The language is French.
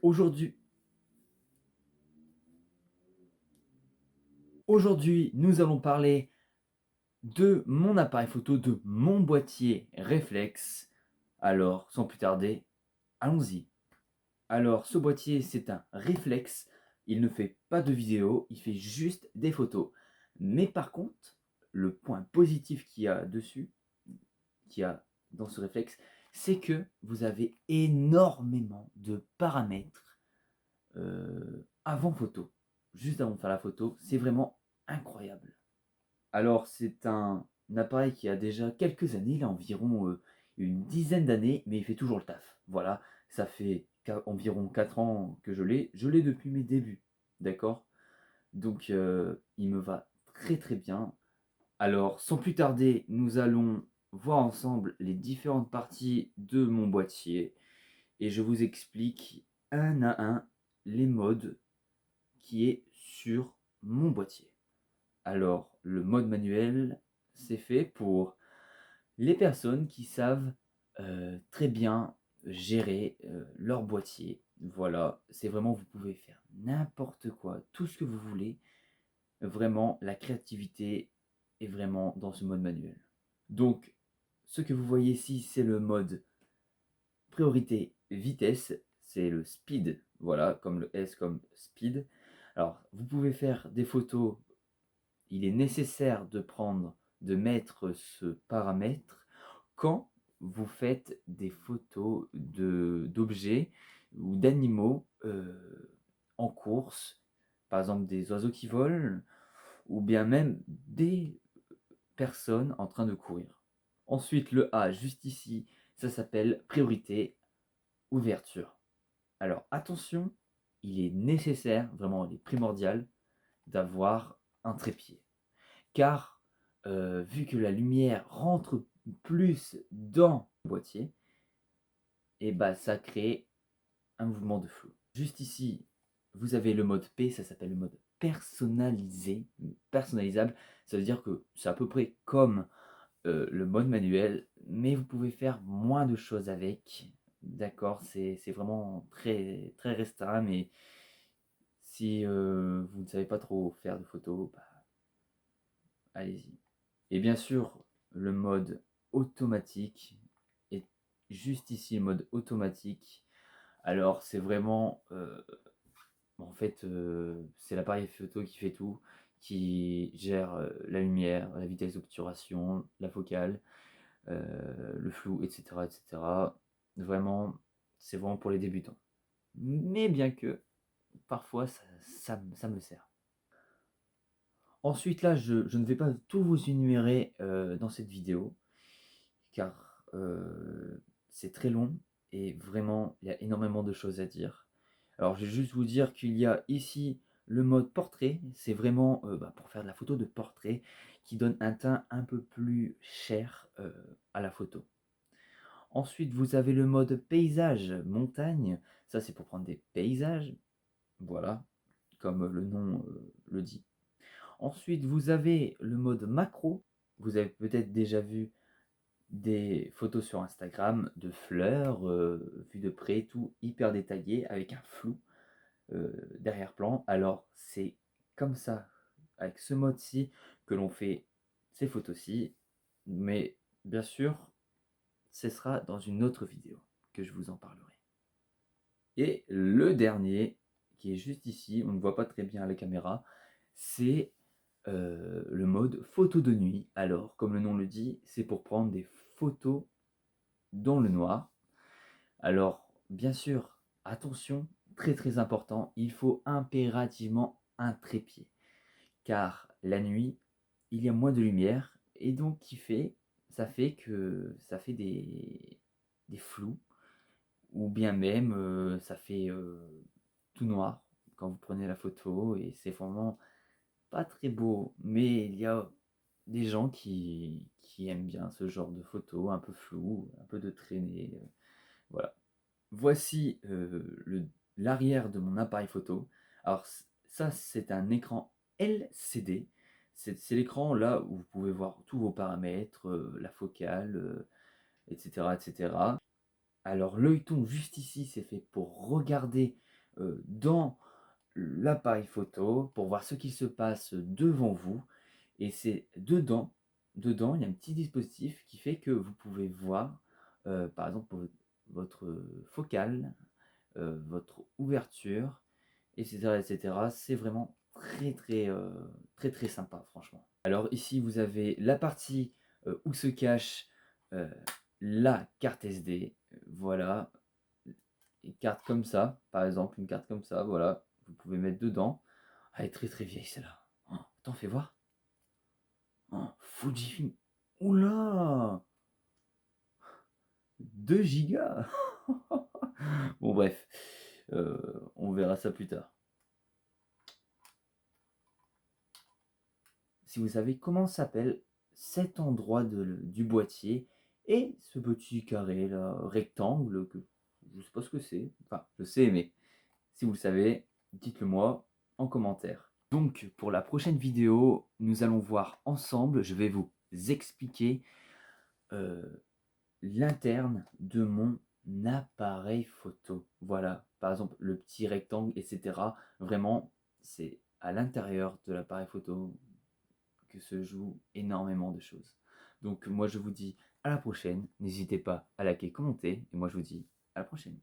Aujourd'hui, aujourd'hui, nous allons parler de mon appareil photo, de mon boîtier réflexe. Alors, sans plus tarder, allons-y. Alors, ce boîtier, c'est un réflexe. Il ne fait pas de vidéo, il fait juste des photos. Mais par contre, le point positif qu'il y a dessus, qu'il y a dans ce réflexe, c'est que vous avez énormément de paramètres avant photo. Juste avant de faire la photo, c'est vraiment incroyable. Alors, c'est un appareil qui a déjà quelques années, il a environ une dizaine d'années, mais il fait toujours le taf. Voilà, ça fait environ 4 ans que je l'ai depuis mes débuts, d'accord? Donc, il me va très très bien. Alors, sans plus tarder, nous allons voir ensemble les différentes parties de mon boîtier et je vous explique un à un les modes qui est sur mon boîtier. Alors, le mode manuel, c'est fait pour les personnes qui savent très bien gérer leur boîtier. Voilà, c'est vraiment, vous pouvez faire n'importe quoi, tout ce que vous voulez. Vraiment, la créativité est vraiment dans ce mode manuel. Donc, ce que vous voyez ici, c'est le mode priorité vitesse, c'est le speed, voilà, comme le S comme speed. Alors, vous pouvez faire des photos, il est nécessaire de mettre ce paramètre quand vous faites des photos d'objets ou d'animaux en course, par exemple des oiseaux qui volent, ou bien même des personnes en train de courir. Ensuite, le A, juste ici, ça s'appelle priorité ouverture. Alors attention, il est nécessaire, vraiment il est primordial, d'avoir un trépied. Car vu que la lumière rentre plus dans le boîtier, et bah ça crée un mouvement de flou. Juste ici, vous avez le mode P, ça s'appelle le mode personnalisé, personnalisable. Ça veut dire que c'est à peu près comme le mode manuel, mais vous pouvez faire moins de choses avec. D'accord, c'est vraiment très, très restreint, mais si vous ne savez pas trop faire de photos, bah, allez-y. Et bien sûr, le mode automatique est juste ici, le mode automatique. Alors, c'est vraiment, en fait, c'est l'appareil photo qui fait tout, qui gère la lumière, la vitesse d'obturation, la focale, le flou, etc., etc. Vraiment, c'est vraiment pour les débutants. Mais bien que, parfois, ça me sert. Ensuite, là, je ne vais pas tout vous énumérer dans cette vidéo, car c'est très long et vraiment, il y a énormément de choses à dire. Alors, je vais juste vous dire qu'il y a ici le mode portrait, c'est vraiment pour faire de la photo de portrait qui donne un teint un peu plus cher à la photo. Ensuite, vous avez le mode paysage montagne, ça c'est pour prendre des paysages, voilà, comme le nom le dit. Ensuite, vous avez le mode macro. Vous avez peut-être déjà vu des photos sur Instagram de fleurs vues de près, tout hyper détaillé avec un flou derrière-plan. Alors, c'est comme ça, avec ce mode-ci, que l'on fait ces photos-ci. Mais bien sûr, ce sera dans une autre vidéo que je vous en parlerai. Et le dernier, qui est juste ici, on ne voit pas très bien à la caméra, c'est le mode photo de nuit. Alors, comme le nom le dit, c'est pour prendre des photos dans le noir. Alors, bien sûr, attention, très très important, il faut impérativement un trépied. Car la nuit, il y a moins de lumière, et donc ça fait que ça fait des flous, ou bien même ça fait tout noir quand vous prenez la photo, et c'est vraiment pas très beau, mais il y a des gens qui aiment bien ce genre de photos, un peu flou, un peu de traînée. Voilà. Voici l'arrière de mon appareil photo. Alors ça, c'est un écran LCD. C'est l'écran là où vous pouvez voir tous vos paramètres, la focale, etc., etc. Alors l'œilleton juste ici, c'est fait pour regarder dans l'appareil photo pour voir ce qui se passe devant vous. Et c'est dedans, il y a un petit dispositif qui fait que vous pouvez voir, par exemple, votre focale, votre ouverture, etc., etc. C'est vraiment très sympa, franchement. Alors ici, vous avez la partie où se cache euh, la carte SD. Voilà, une carte comme ça, par exemple, une carte comme ça, voilà, vous pouvez mettre dedans. Elle est très vieille celle-là. Oh, attends, fais voir. Oh, Fujifilm. Oula, 2 gigas. Bon bref, on verra ça plus tard. Si vous savez comment s'appelle cet endroit du boîtier et ce petit carré là, rectangle, que je sais pas ce que c'est, enfin je sais, mais si vous le savez, dites-le moi en commentaire. Donc pour la prochaine vidéo, nous allons voir ensemble, je vais vous expliquer euh, l'interne de mon appareil photo. Voilà, par exemple le petit rectangle, etc. Vraiment, c'est à l'intérieur de l'appareil photo que se jouent énormément de choses. Donc moi je vous dis à la prochaine, n'hésitez pas à liker, commenter, et moi je vous dis à la prochaine.